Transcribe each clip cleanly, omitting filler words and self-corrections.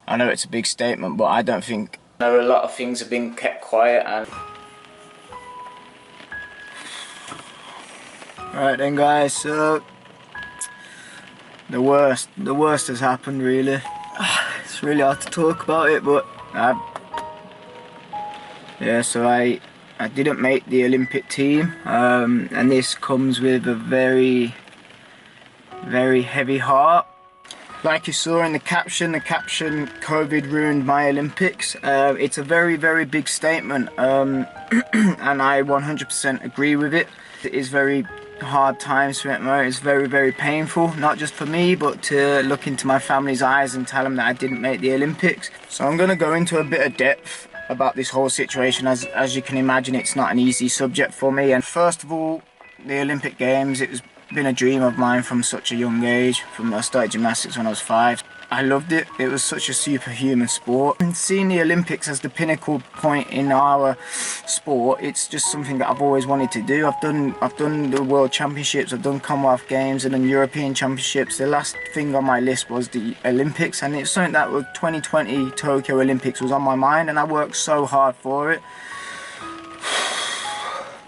I know it's a big statement, but I don't think... I know a lot of things have been kept quiet and... Right then guys, so... The worst has happened really. It's really hard to talk about it, but... Yeah, so I didn't make the Olympic team, and this comes with a very heavy heart. Like you saw in the caption, COVID ruined my Olympics. It's a very big statement, and I 100% agree with it. It is very hard times for me. It's very painful, not just for me, but to look into my family's eyes and tell them that I didn't make the Olympics. So I'm going to go into a bit of depth about this whole situation. As you can imagine, it's not an easy subject for me. And first of all, the Olympic Games, it was been a dream of mine from such a young age. I started gymnastics when I was 5. I loved it. It was such a superhuman sport. And seeing the Olympics as the pinnacle point in our sport, it's just something that I've always wanted to do. I've done the World Championships, I've done Commonwealth Games and then European Championships. The last thing on my list was the Olympics, and it's something that was 2020 Tokyo Olympics was on my mind, and I worked so hard for it.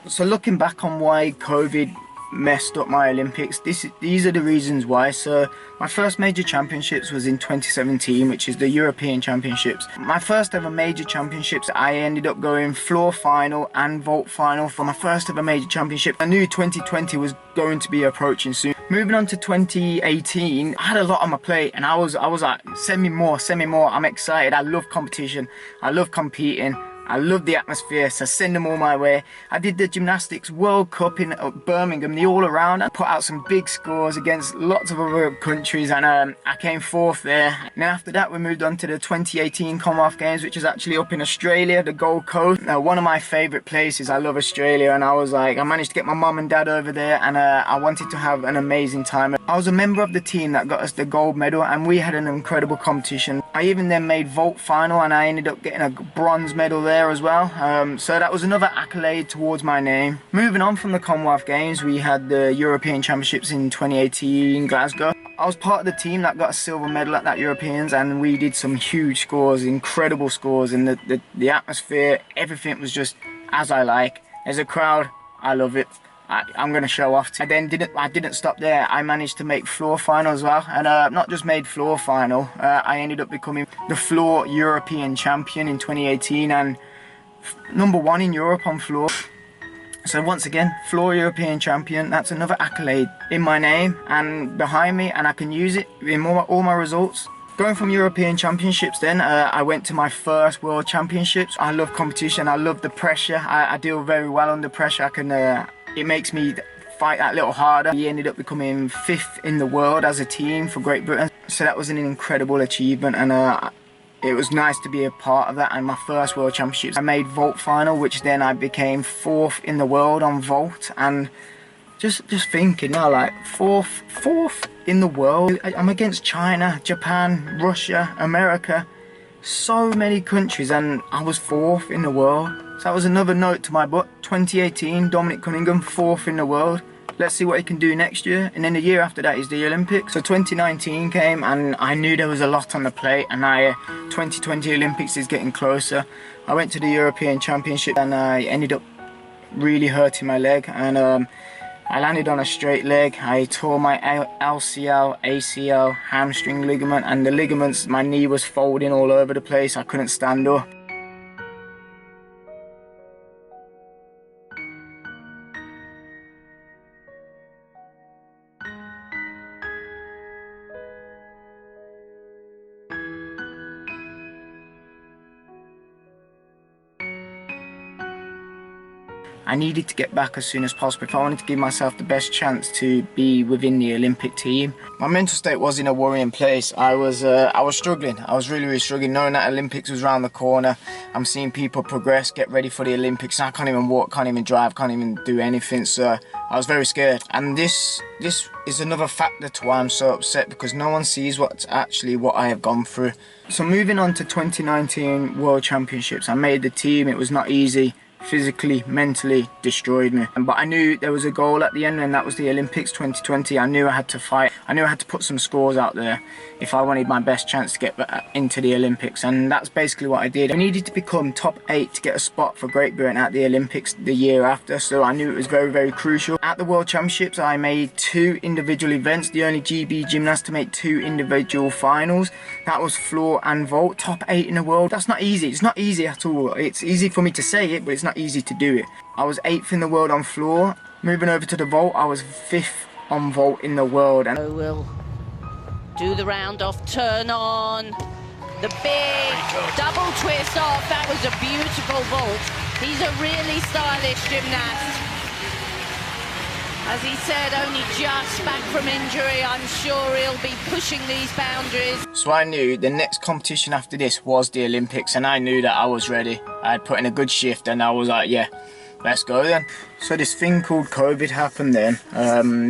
So looking back on why COVID messed up my Olympics, these are the reasons why. So my first major championships was in 2017, which is the European Championships. My first ever major championships, I ended up going floor final and vault final for my first ever major championship. I knew 2020 was going to be approaching soon. Moving on to 2018, I had a lot on my plate, and I was like, send me more, I'm excited. I love competition, I love competing, I love the atmosphere, so send them all my way. I did the Gymnastics World Cup in Birmingham, the all-around. I put out some big scores against lots of other countries, and I came 4th there. And then after that, we moved on to the 2018 Commonwealth Games, which is actually up in Australia, the Gold Coast. Now, one of my favourite places. I love Australia, and I managed to get my mum and dad over there, and I wanted to have an amazing time. I was a member of the team that got us the gold medal, and we had an incredible competition. I even then made vault final, and I ended up getting a bronze medal there as well, so that was another accolade towards my name. Moving on from the Commonwealth Games, we had the European Championships in 2018 Glasgow. I was part of the team that got a silver medal at that Europeans, and we did some huge scores, incredible scores, and the atmosphere, everything was just as I like. As a crowd, I love it. I'm going to show off. I didn't stop there. I managed to make floor final as well, and not just made floor final, I ended up becoming the floor European champion in 2018 and #1 in Europe on floor. So once again, floor European champion, that's another accolade in my name and behind me, and I can use it in all my results. Going from European Championships then, I went to my first World Championships. I love competition, I love the pressure, I deal very well under pressure. It makes me fight that little harder. We ended up becoming 5th in the world as a team for Great Britain. So that was an incredible achievement, and it was nice to be a part of that. And my first World Championships, I made vault final, which then I became 4th in the world on vault. And just thinking now, like fourth in the world. I'm against China, Japan, Russia, America, so many countries, and I was 4th in the world. So that was another note to my book. 2018, Dominic Cunningham, 4th in the world. Let's see what he can do next year. And then the year after that is the Olympics. So 2019 came, and I knew there was a lot on the plate, and 2020 Olympics is getting closer. I went to the European Championship, and I ended up really hurting my leg, and I landed on a straight leg. I tore my LCL, ACL, hamstring ligament, and the ligaments, my knee was folding all over the place. I couldn't stand up. I needed to get back as soon as possible if I wanted to give myself the best chance to be within the Olympic team. My mental state was in a worrying place. I was struggling. I was really struggling, knowing that Olympics was around the corner. I'm seeing people progress, get ready for the Olympics. I can't even walk, can't even drive, can't even do anything. So I was very scared. And this is another factor to why I'm so upset, because no one sees what I have gone through. So moving on to 2019 World Championships, I made the team. It was not easy. physically, mentally destroyed me. But I knew there was a goal at the end, and that was the Olympics 2020. I knew I had to fight. I knew I had to put some scores out there if I wanted my best chance to get into the Olympics, and that's basically what I did. I needed to become top 8 to get a spot for Great Britain at the Olympics the year after, so I knew it was very, very crucial. At the World Championships, I made 2 individual events, the only GB gymnast to make 2 individual finals. That was floor and vault, top 8 in the world. That's not easy. It's not easy at all. It's easy for me to say it, but it's not easy to do it. I was 8th in the world on floor. Moving over to the vault, I was 5th on vault in the world. And we'll do the round off, turn on, the big double twist off. That was a beautiful vault. He's a really stylish gymnast. As he said, only just back from injury. I'm sure he'll be pushing these boundaries. So I knew the next competition after this was the Olympics, and I knew that I was ready. I had put in a good shift, and I was like, yeah, let's go then. So this thing called COVID happened then.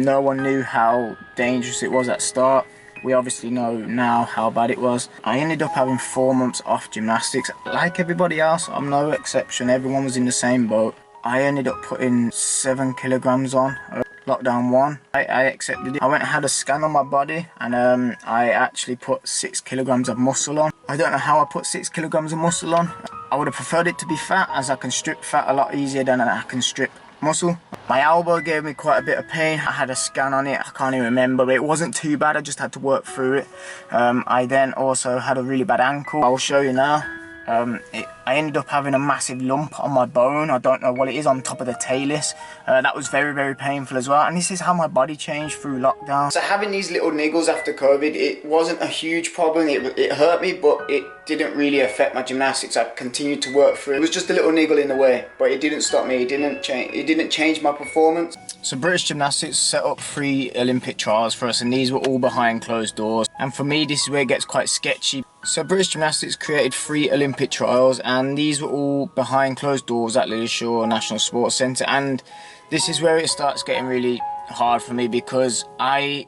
No one knew how dangerous it was at the start. We obviously know now how bad it was. I ended up having 4 months off gymnastics. Like everybody else, I'm no exception. Everyone was in the same boat. I ended up putting 7 kilograms on. Lockdown 1. I accepted it. I went and had a scan on my body, and I actually put 6 kilograms of muscle on. I don't know how I put 6 kilograms of muscle on. I would have preferred it to be fat, as I can strip fat a lot easier than I can strip muscle. My elbow gave me quite a bit of pain. I had a scan on it. I can't even remember, but it wasn't too bad. I just had to work through it. I then also had a really bad ankle. I'll show you now. I ended up having a massive lump on my bone. I don't know what it is, on top of the talus. That was very, very painful as well. And this is how my body changed through lockdown. So having these little niggles after COVID, it wasn't a huge problem. It hurt me, but it didn't really affect my gymnastics. I continued to work through it. It was just a little niggle in the way, but it didn't stop me. It didn't change my performance. So British Gymnastics set up 3 Olympic trials for us, and these were all behind closed doors. And for me, this is where it gets quite sketchy. So British Gymnastics created 3 Olympic trials, and these were all behind closed doors at Lilleshall National Sports Centre. And this is where it starts getting really hard for me, because I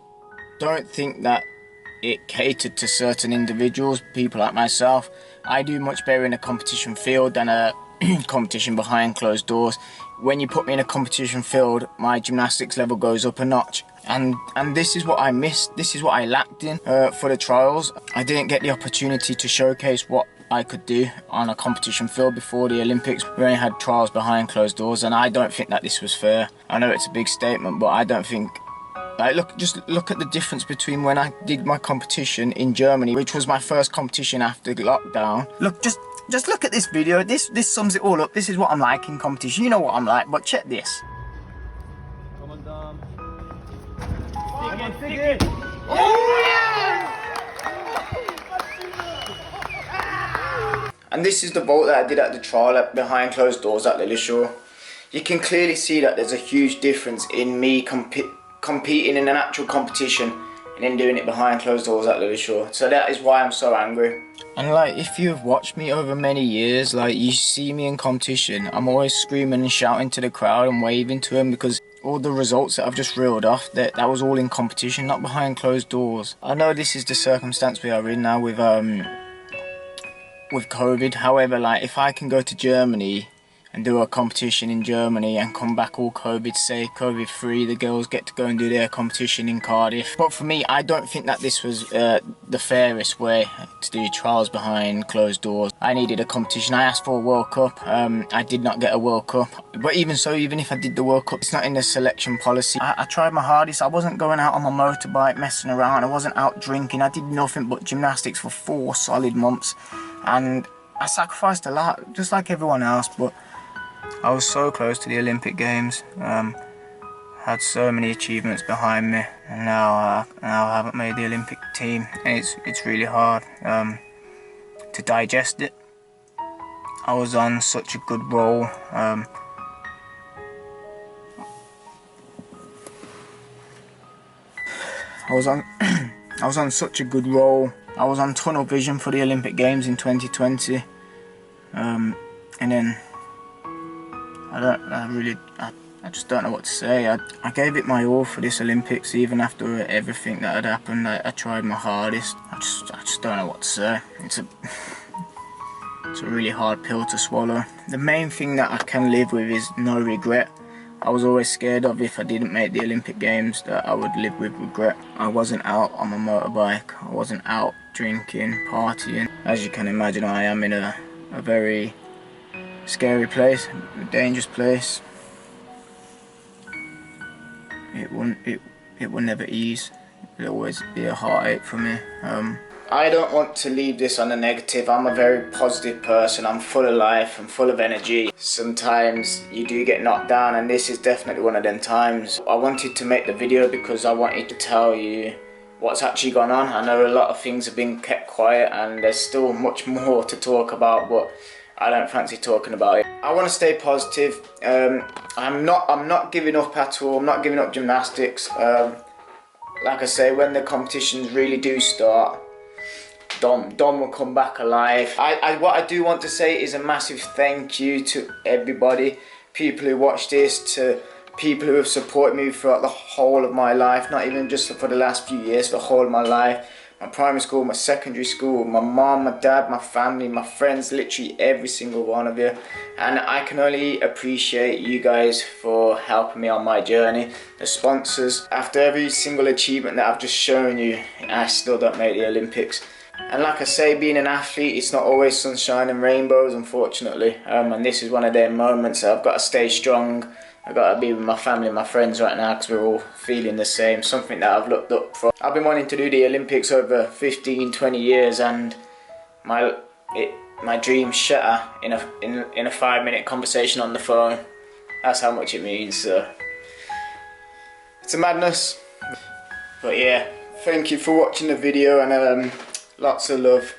don't think that it catered to certain individuals, people like myself. I do much better in a competition field than a competition behind closed doors. When you put me in a competition field, my gymnastics level goes up a notch. And this is what I missed. This is what I lacked in for the trials. I didn't get the opportunity to showcase what I could do on a competition field before the Olympics. We only had trials behind closed doors, and I don't think that this was fair. I know it's a big statement, but I don't think... Like, just look at the difference between when I did my competition in Germany, which was my first competition after lockdown. Look, just look at this video. This sums it all up. This is what I'm like in competition. You know what I'm like, but check this. Come on, Dom. Stick it. Oh, yeah! And this is the vault that I did at the trial behind closed doors at Lilleshall. You can clearly see that there's a huge difference in me competing in an actual competition and then doing it behind closed doors at Lilleshall. So that is why I'm so angry. And like, if you've watched me over many years, like, you see me in competition, I'm always screaming and shouting to the crowd and waving to them, because all the results that I've just reeled off, that was all in competition, not behind closed doors. I know this is the circumstance we are in now with COVID. However, like, if I can go to Germany and do a competition in Germany and come back all COVID safe, COVID free, the girls get to go and do their competition in Cardiff. But for me, I don't think that this was the fairest way to do trials behind closed doors. I needed a competition. I asked for a World Cup. I did not get a World Cup. But even so, even if I did the World Cup, it's not in the selection policy. I tried my hardest. I wasn't going out on my motorbike messing around. I wasn't out drinking. I did nothing but gymnastics for 4 solid months. And I sacrificed a lot, just like everyone else, but I was so close to the Olympic Games. Had so many achievements behind me, and now I haven't made the Olympic team, and it's really hard to digest it. I was on such a good roll. I was on such a good roll. I was on tunnel vision for the Olympic Games in 2020, and then I just don't know what to say. I gave it my all for this Olympics, even after everything that had happened. I tried my hardest. I just don't know what to say. It's a really hard pill to swallow. The main thing that I can live with is no regret. I was always scared of if I didn't make the Olympic Games that I would live with regret. I wasn't out on my motorbike, I wasn't out drinking, partying. As you can imagine, I am in a very scary place, a dangerous place. It will never ease. It'll always be a heartache for me. I don't want to leave this on a negative. I'm a very positive person. I'm full of life, I'm full of energy. Sometimes you do get knocked down, and this is definitely one of them times. I wanted to make the video because I wanted to tell you what's actually gone on. I know a lot of things have been kept quiet and there's still much more to talk about, but I don't fancy talking about it. I want to stay positive. I'm not giving up at all. I'm not giving up gymnastics. Like I say, when the competitions really do start, Dom will come back alive. What I do want to say is a massive thank you to everybody, people who watch this, to people who have supported me throughout the whole of my life, not even just for the last few years, for the whole of my life. My primary school, my secondary school, my mom, my dad, my family, my friends, literally every single one of you. And I can only appreciate you guys for helping me on my journey. The sponsors. After every single achievement that I've just shown you, I still don't make the Olympics. And like I say, being an athlete, it's not always sunshine and rainbows, unfortunately. And this is one of them moments that I've got to stay strong. I've got to be with my family and my friends right now because we're all feeling the same. Something that I've looked up for. I've been wanting to do the Olympics over 15, 20 years, and my dreams shatter in a 5-minute conversation on the phone. That's how much it means. So it's a madness. But yeah, thank you for watching the video, and lots of love.